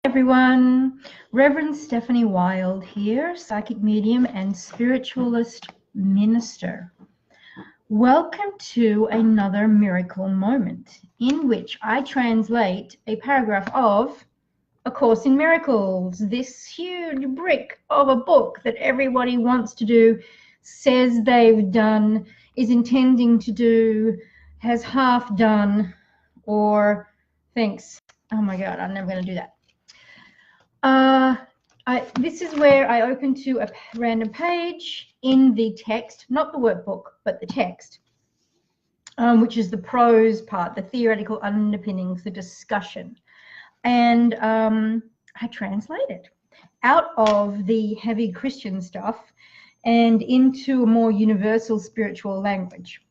Everyone, Reverend Stephanie Wild here, psychic medium and spiritualist minister. Welcome to another miracle moment in which I translate a paragraph of A Course in Miracles, this huge brick of a book that everybody wants to do, says they've done, is intending to do, has half done, or thinks, oh my God, I'm never going to do that. This is where I open to a random page in the text, not the workbook, but the text, which is the prose part, the theoretical underpinnings, the discussion. And I translate it out of the heavy Christian stuff and into a more universal spiritual language.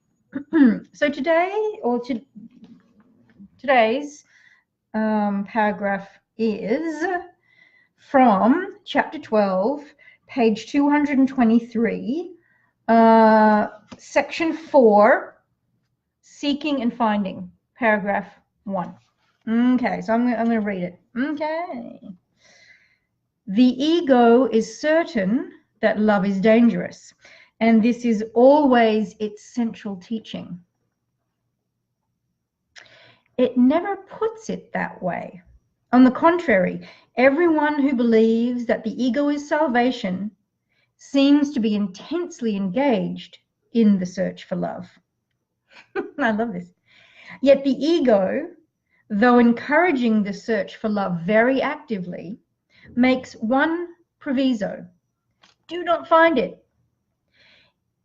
So today's paragraph is from chapter 12, page 223, section 4, seeking and finding, paragraph 1. Okay, so I'm going to read it. Okay. The ego is certain that love is dangerous, and this is always its central teaching. It never puts it that way. On the contrary, everyone who believes that the ego is salvation seems to be intensely engaged in the search for love. I love this. Yet the ego, though encouraging the search for love very actively, makes one proviso: do not find it.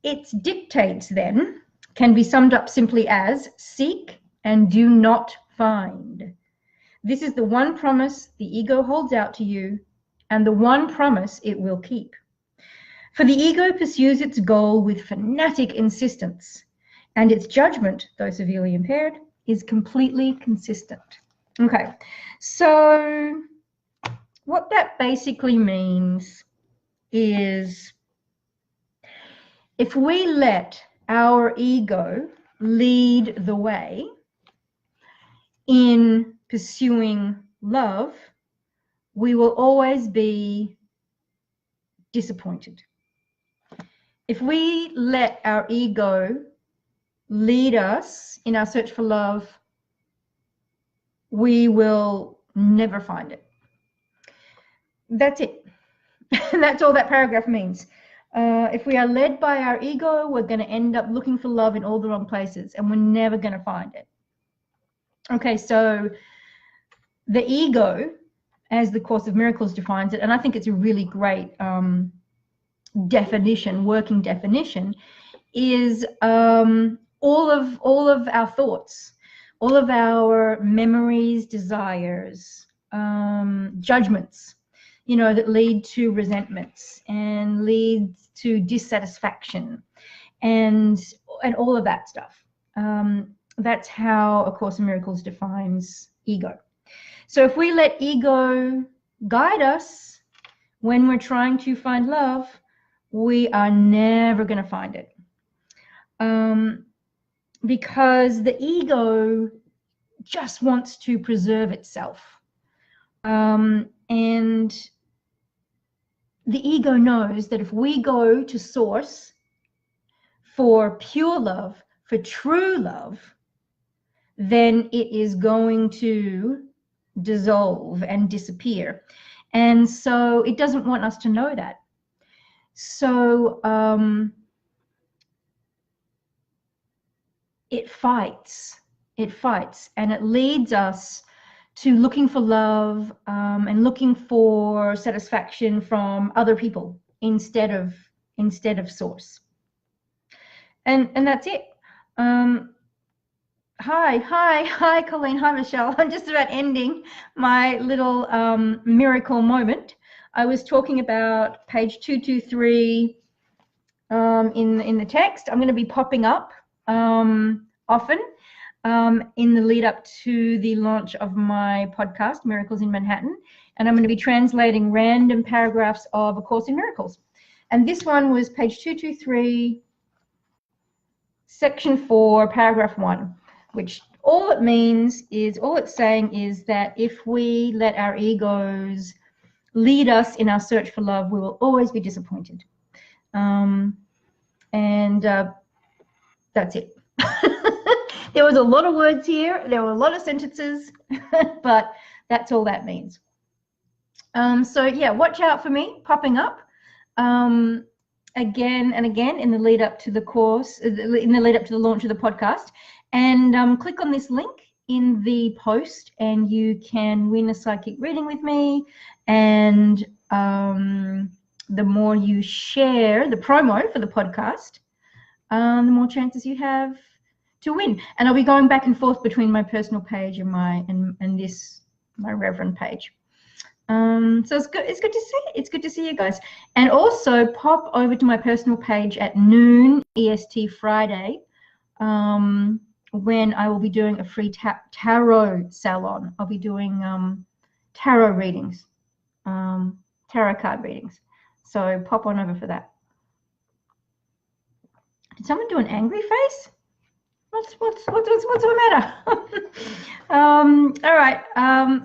Its dictates, then, can be summed up simply as seek and do not find. This is the one promise the ego holds out to you, and the one promise it will keep. For the ego pursues its goal with fanatic insistence, and its judgment, though severely impaired, is completely consistent. Okay, so what that basically means is if we let our ego lead the way in pursuing love, we will always be disappointed. If we let our ego lead us in our search for love, we will never find it. That's it. That's all that paragraph means. If we are led by our ego, we're going to end up looking for love in all the wrong places, and we're never going to find it. Okay, so the ego, as the Course of Miracles defines it, and I think it's a really great definition, working definition, is all of our thoughts, all of our memories, desires, judgments, that lead to resentments and lead to dissatisfaction, and all of that stuff. That's how A Course in Miracles defines ego. So if we let ego guide us when we're trying to find love, we are never going to find it. Because the ego just wants to preserve itself. And the ego knows that if we go to source for pure love, for true love, then it is going to dissolve and disappear. And so it doesn't want us to know that. So it fights, and it leads us to looking for love and looking for satisfaction from other people instead of source. And that's it. Hi, Colleen. Hi, Michelle. I'm just about ending my little miracle moment. I was talking about page 223 in the text. I'm going to be popping up often in the lead up to the launch of my podcast, Miracles in Manhattan, and I'm going to be translating random paragraphs of A Course in Miracles. And this one was page 223, section 4, paragraph 1, which all it means is, all it's saying is that if we let our egos lead us in our search for love, we will always be disappointed. That's it. There was a lot of words here. There were a lot of sentences, but that's all that means. So yeah, watch out for me popping up again and again in the lead up to the course, in the lead up to the launch of the podcast. And click on this link in the post and you can win a psychic reading with me. And the more you share the promo for the podcast, the more chances you have to win. And I'll be going back and forth between my personal page and my Reverend page. So it's good to see. It's good to see you guys. And also pop over to my personal page at noon EST Friday, when I will be doing a free tarot salon. I'll be doing tarot readings, tarot card readings. So pop on over for that. Did someone do an angry face? What's the matter? All right.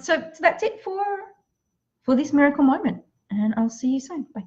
So that's it for this miracle moment, and I'll see you soon. Bye.